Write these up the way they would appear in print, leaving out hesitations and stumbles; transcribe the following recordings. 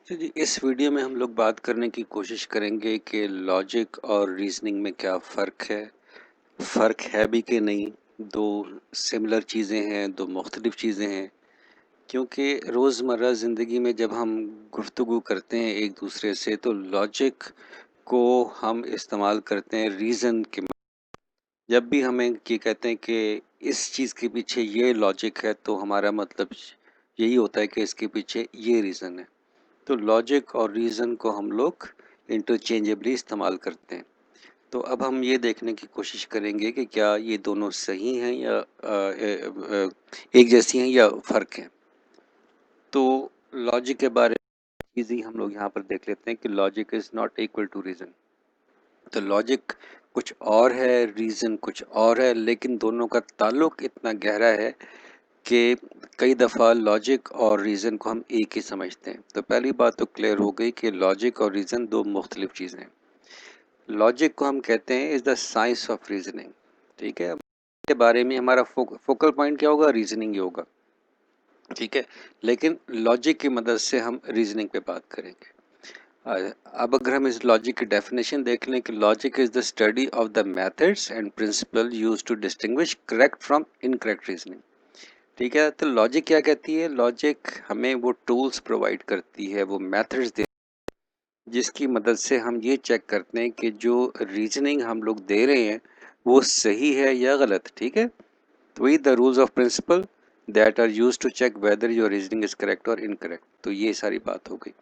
तो जी इस वीडियो में हम लोग बात करने की कोशिश करेंगे कि लॉजिक और रीजनिंग में क्या फ़र्क है भी कि नहीं, दो सिमिलर चीज़ें हैं, दो मुख्तलिफ चीज़ें हैं। क्योंकि रोज़मर्रा ज़िंदगी में जब हम गुफ्तगू करते हैं एक दूसरे से तो लॉजिक को हम इस्तेमाल करते हैं रीज़न के। जब भी हमें ये कहते हैं कि इस चीज़ के पीछे ये लॉजिक है तो हमारा मतलब यही होता है कि इसके पीछे ये रीज़न है। तो लॉजिक और रीज़न को हम लोग इंटरचेंजेबली इस्तेमाल करते हैं। तो अब हम ये देखने की कोशिश करेंगे कि क्या ये दोनों सही हैं या एक जैसी हैं या फ़र्क है। तो लॉजिक के बारे में चीज़ ही हम लोग यहाँ पर देख लेते हैं कि logic is not equal to reason. तो लॉजिक कुछ और है, रीज़न कुछ और है, लेकिन दोनों का ताल्लुक इतना गहरा है कि कई दफ़ा लॉजिक और रीज़न को हम एक ही समझते हैं। तो पहली बात तो क्लियर हो गई कि लॉजिक और रीज़न दो मुख्तलिफ चीज़ें हैं। लॉजिक को हम कहते हैं is the science of reasoning. ठीक है, के बारे में हमारा फोकल पॉइंट क्या होगा, रीजनिंग ही होगा। ठीक है, लेकिन लॉजिक की मदद से हम रीजनिंग पे बात करेंगे। अब अगर हम इस लॉजिक की डेफिनेशन देख लें कि logic is the study of the methods and principle used to distinguish correct from incorrect reasoning. ठीक है, तो लॉजिक क्या कहती है, लॉजिक हमें वो टूल्स प्रोवाइड करती है, वो मेथड्स दे, जिसकी मदद से हम ये चेक करते हैं कि जो रीजनिंग हम लोग दे रहे हैं वो सही है या गलत। ठीक है, तो वही the rules of principle that are use to check whether your reasoning is correct और इनकरेक्ट। तो ये सारी बात हो गई।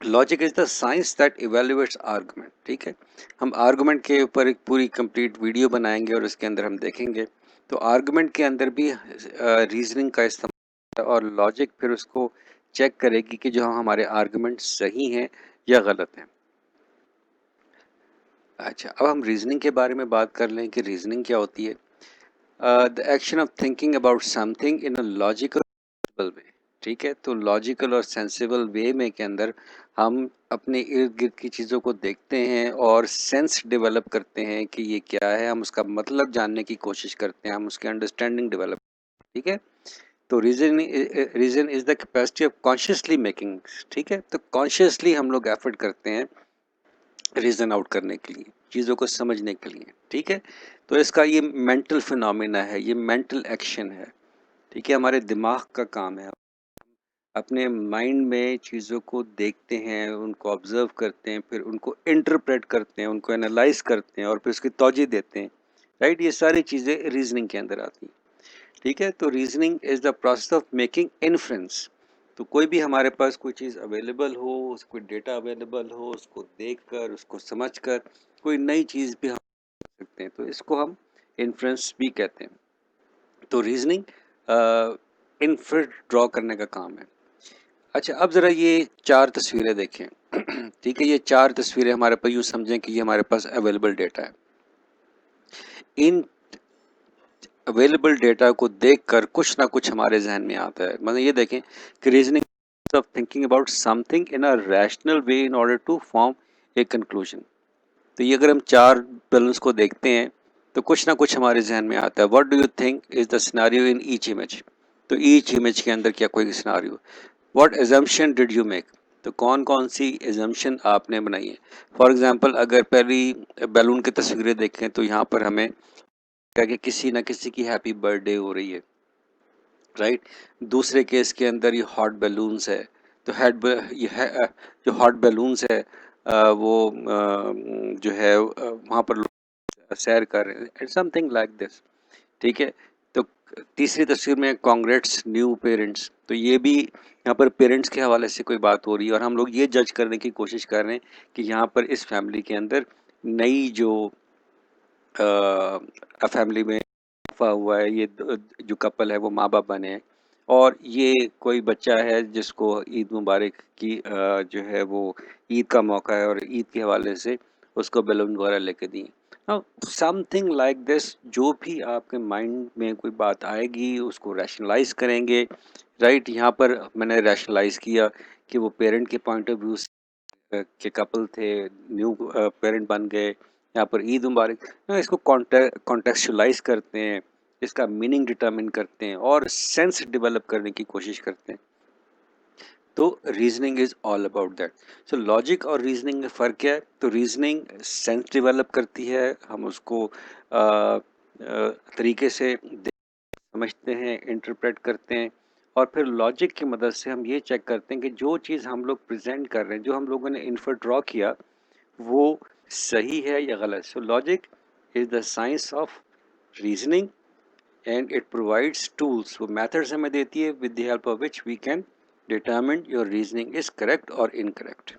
Logic is the science that evaluates argument. ठीक है, हम आर्गुमेंट के ऊपर एक पूरी कंप्लीट वीडियो बनाएंगे और उसके अंदर हम देखेंगे। तो आर्गुमेंट के अंदर भी रीजनिंग का इस्तेमाल और लॉजिक फिर उसको चेक करेगी कि जो हमारे आर्गुमेंट सही हैं या गलत हैं। अच्छा, अब हम रीजनिंग के बारे में बात कर लें कि रीजनिंग क्या होती है। The action of thinking about something in a logical वे। ठीक है, तो लॉजिकल और सेंसिबल वे में के अंदर हम अपने इर्द गिर्द की चीज़ों को देखते हैं और सेंस डेवलप करते हैं कि ये क्या है, हम उसका मतलब जानने की कोशिश करते हैं, हम उसकी अंडरस्टैंडिंग डेवलप। ठीक है, तो reason is the capacity of consciously making. ठीक है, तो कॉन्शियसली हम लोग एफर्ट करते हैं रीजन आउट करने के लिए, चीज़ों को समझने के लिए। ठीक है, तो इसका ये मेंटल फिनोमिना है, ये मेंटल एक्शन है। ठीक है, हमारे दिमाग का काम है, अपने माइंड में चीज़ों को देखते हैं, उनको ऑब्जर्व करते हैं, फिर उनको इंटरप्रेट करते हैं, उनको एनालाइज करते हैं और फिर उसकी तौजीह देते हैं। राइट, ये सारी चीज़ें रीजनिंग के अंदर आती हैं। ठीक है, तो reasoning is the process of making inference. तो कोई भी हमारे पास कोई चीज़ अवेलेबल हो, कोई डेटा अवेलेबल हो, उसको देखकर, उसको समझकर कोई नई चीज़ भी हम कर सकते हैं, तो इसको हम इन्फ्रेंस भी कहते हैं। तो रीजनिंग इन्फर ड्रॉ करने का काम है। अच्छा, अब ज़रा ये चार तस्वीरें देखें। ठीक है, ये चार तस्वीरें हमारे पास, यूँ समझें कि ये हमारे पास अवेलेबल डेटा है। इन अवेलेबल डेटा को देखकर कुछ ना कुछ हमारे जहन में आता है। मतलब ये देखें कि reasoning of thinking about something in a rational way in order to form a conclusion. तो ये अगर हम चार बैलेंस को देखते हैं तो कुछ ना कुछ हमारे जहन में आता है। What do you think is the scenario in each image. तो ईच इमेज के अंदर क्या कोई scenario. What assumption did you make. तो कौन कौन सी एजम्पशन आपने बनाई है। फॉर एग्जांपल अगर पहली बैलून की तस्वीरें देखें तो यहाँ पर हमें क्या कि किसी ना किसी की हैप्पी बर्थडे हो रही है। राइट, दूसरे केस के अंदर ये हॉट बैलून्स है। तो जो हॉट बैलून्स है वो जो है वहाँ पर लोग सैर कर रहे हैं, समथिंग लाइक दिस। ठीक है, तो तीसरी तस्वीर में कॉन्ग्रेट्स न्यू पेरेंट्स। तो ये भी यहाँ पर पेरेंट्स के हवाले से कोई बात हो रही है और हम लोग ये जज करने की कोशिश कर रहे हैं कि यहाँ पर इस फैमिली के अंदर नई जो फैमिली में इजाफा हुआ है, ये जो कपल है वो माँ बाप बने हैं और ये कोई बच्चा है जिसको ईद मुबारक की जो है वो ईद का मौका है और ईद के हवाले से उसको बैलून वगैरह लेके दी। समथिंग लाइक दिस, जो भी आपके माइंड में कोई बात आएगी उसको रैशनलाइज करेंगे। राइट, यहाँ पर मैंने रैशनलाइज किया कि वो पेरेंट के पॉइंट ऑफ व्यू के कपल थे, न्यू पेरेंट बन गए, यहाँ पर ईद मुबारक। इसको कॉन्टेक्चुअलाइज करते हैं, इसका मीनिंग डिटरमिन करते हैं और सेंस डेवलप करने की कोशिश करते हैं। तो reasoning is all about that. So logic और रीजनिंग में फ़र्क क्या है? तो रीजनिंग सेंस डेवलप करती है, हम उसको तरीके से समझते हैं, इंटरप्रेट करते हैं, और फिर लॉजिक की मदद से हम ये चेक करते हैं कि जो चीज़ हम लोग प्रेजेंट कर रहे हैं, जो हम लोगों ने इन्फर ड्रॉ किया, वो सही है या गलत। So logic is the science of reasoning and it provides tools, वो मेथड्स हमें देती है with the help of which we can determine your reasoning is correct और इनकरेक्ट।